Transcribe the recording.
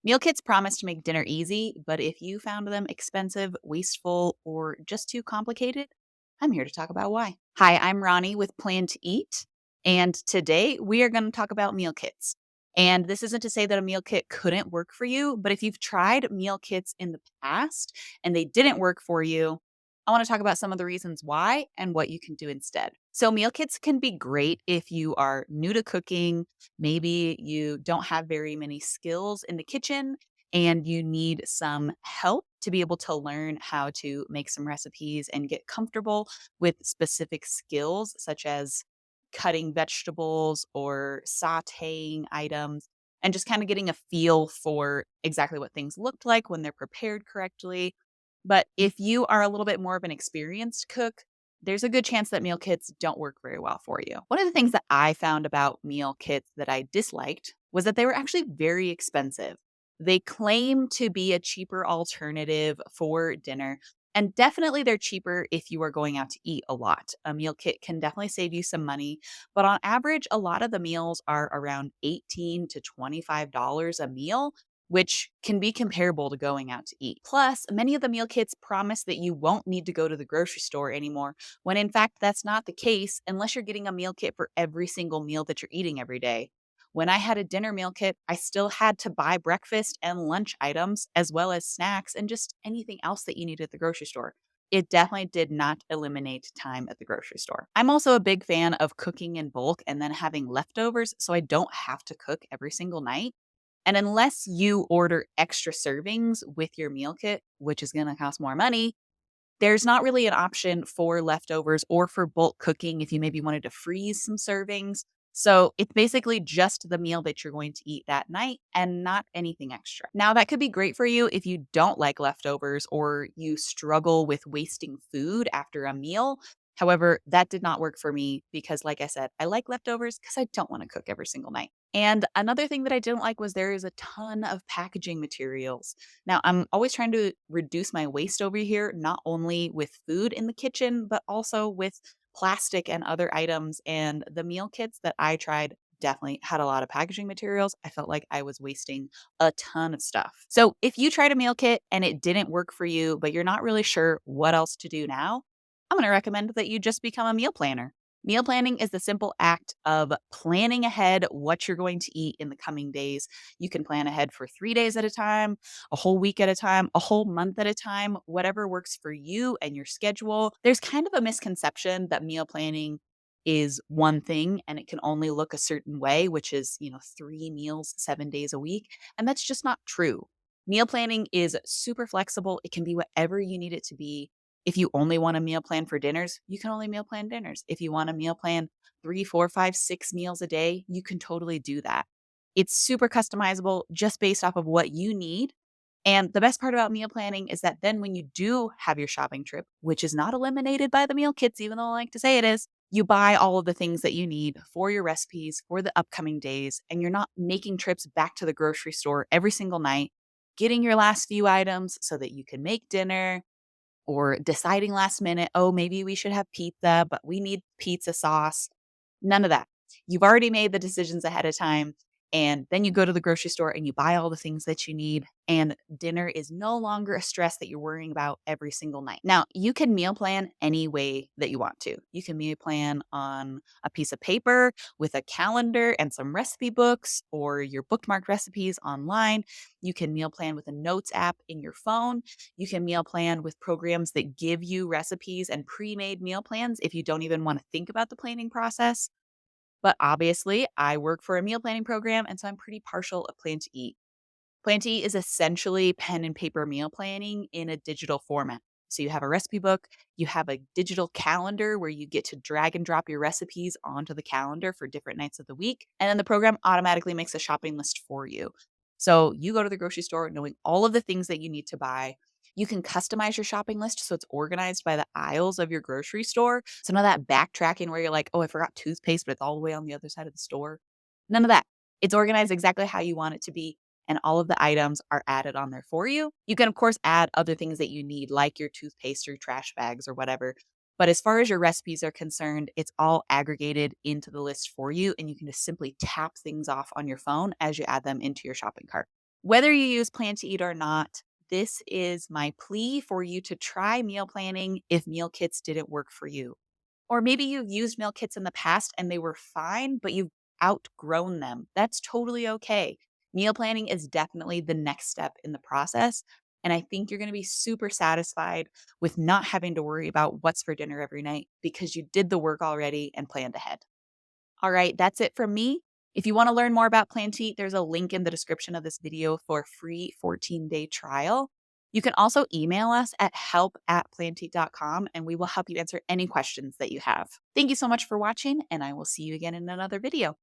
Meal kits promise to make dinner easy, but if you found them expensive, wasteful, or just too complicated, I'm here to talk about why. Hi, I'm Ronnie with Plan to Eat, and today we are going to talk about meal kits. And this isn't to say that a meal kit couldn't work for you, but if you've tried meal kits in the past and they didn't work for you, I want to talk about some of the reasons why and what you can do instead. So, meal kits can be great if you are new to cooking. Maybe you don't have very many skills in the kitchen and you need some help to be able to learn how to make some recipes and get comfortable with specific skills, such as cutting vegetables or sauteing items, and just kind of getting a feel for exactly what things looked like when they're prepared correctly. But if you are a little bit more of an experienced cook, there's a good chance that meal kits don't work very well for you. One of the things that I found about meal kits that I disliked was that they were actually very expensive. They claim to be a cheaper alternative for dinner, and definitely they're cheaper if you are going out to eat a lot. A meal kit can definitely save you some money, but on average, a lot of the meals are around $18 to $25 a meal, which can be comparable to going out to eat. Plus, many of the meal kits promise that you won't need to go to the grocery store anymore, when in fact, that's not the case unless you're getting a meal kit for every single meal that you're eating every day. When I had a dinner meal kit, I still had to buy breakfast and lunch items, as well as snacks and just anything else that you need at the grocery store. It definitely did not eliminate time at the grocery store. I'm also a big fan of cooking in bulk and then having leftovers so I don't have to cook every single night. And unless you order extra servings with your meal kit, which is going to cost more money, there's not really an option for leftovers or for bulk cooking if you maybe wanted to freeze some servings. So it's basically just the meal that you're going to eat that night and not anything extra. Now, that could be great for you if you don't like leftovers or you struggle with wasting food after a meal. However, that did not work for me because, like I said, I like leftovers because I don't want to cook every single night. And another thing that I didn't like was there is a ton of packaging materials. Now, I'm always trying to reduce my waste over here, not only with food in the kitchen, but also with plastic and other items. And the meal kits that I tried definitely had a lot of packaging materials. I felt like I was wasting a ton of stuff. So, if you tried a meal kit and it didn't work for you, but you're not really sure what else to do now, I'm going to recommend that you just become a meal planner. Meal planning is the simple act of planning ahead what you're going to eat in the coming days. You can plan ahead for 3 days at a time, a whole week at a time, a whole month at a time, whatever works for you and your schedule. There's kind of a misconception that meal planning is one thing and it can only look a certain way, which is, 3 meals, 7 days a week. And that's just not true. Meal planning is super flexible. It can be whatever you need it to be. If you only want a meal plan for dinners, you can only meal plan dinners. If you want a meal plan 3, 4, 5, 6 meals a day, you can totally do that. It's super customizable just based off of what you need. And the best part about meal planning is that then when you do have your shopping trip, which is not eliminated by the meal kits, even though I like to say it is, you buy all of the things that you need for your recipes for the upcoming days. And you're not making trips back to the grocery store every single night, getting your last few items so that you can make dinner or deciding last minute, oh, maybe we should have pizza, but we need pizza sauce. None of that. You've already made the decisions ahead of time. And then you go to the grocery store and you buy all the things that you need. And dinner is no longer a stress that you're worrying about every single night. Now, you can meal plan any way that you want to. You can meal plan on a piece of paper with a calendar and some recipe books or your bookmarked recipes online. You can meal plan with a notes app in your phone. You can meal plan with programs that give you recipes and pre made meal plans if you don't even want to think about the planning process. But obviously, I work for a meal planning program, and so I'm pretty partial of Plan to Eat. Plan to Eat is essentially pen and paper meal planning in a digital format. So you have a recipe book, you have a digital calendar where you get to drag and drop your recipes onto the calendar for different nights of the week. And then the program automatically makes a shopping list for you. So you go to the grocery store knowing all of the things that you need to buy. You can customize your shopping list so it's organized by the aisles of your grocery store. So none of that backtracking where you're like, oh, I forgot toothpaste, but it's all the way on the other side of the store. None of that. It's organized exactly how you want it to be and all of the items are added on there for you. You can, of course, add other things that you need, like your toothpaste or trash bags or whatever. But as far as your recipes are concerned, it's all aggregated into the list for you, and you can just simply tap things off on your phone as you add them into your shopping cart. Whether you use Plan to Eat or not, this is my plea for you to try meal planning if meal kits didn't work for you. Or maybe you've used meal kits in the past and they were fine, but you've outgrown them. That's totally okay. Meal planning is definitely the next step in the process. And I think you're going to be super satisfied with not having to worry about what's for dinner every night because you did the work already and planned ahead. All right, that's it from me. If you want to learn more about Plan to Eat, there's a link in the description of this video for a free 14-day trial. You can also email us at help@planteat.com and we will help you answer any questions that you have. Thank you so much for watching, and I will see you again in another video.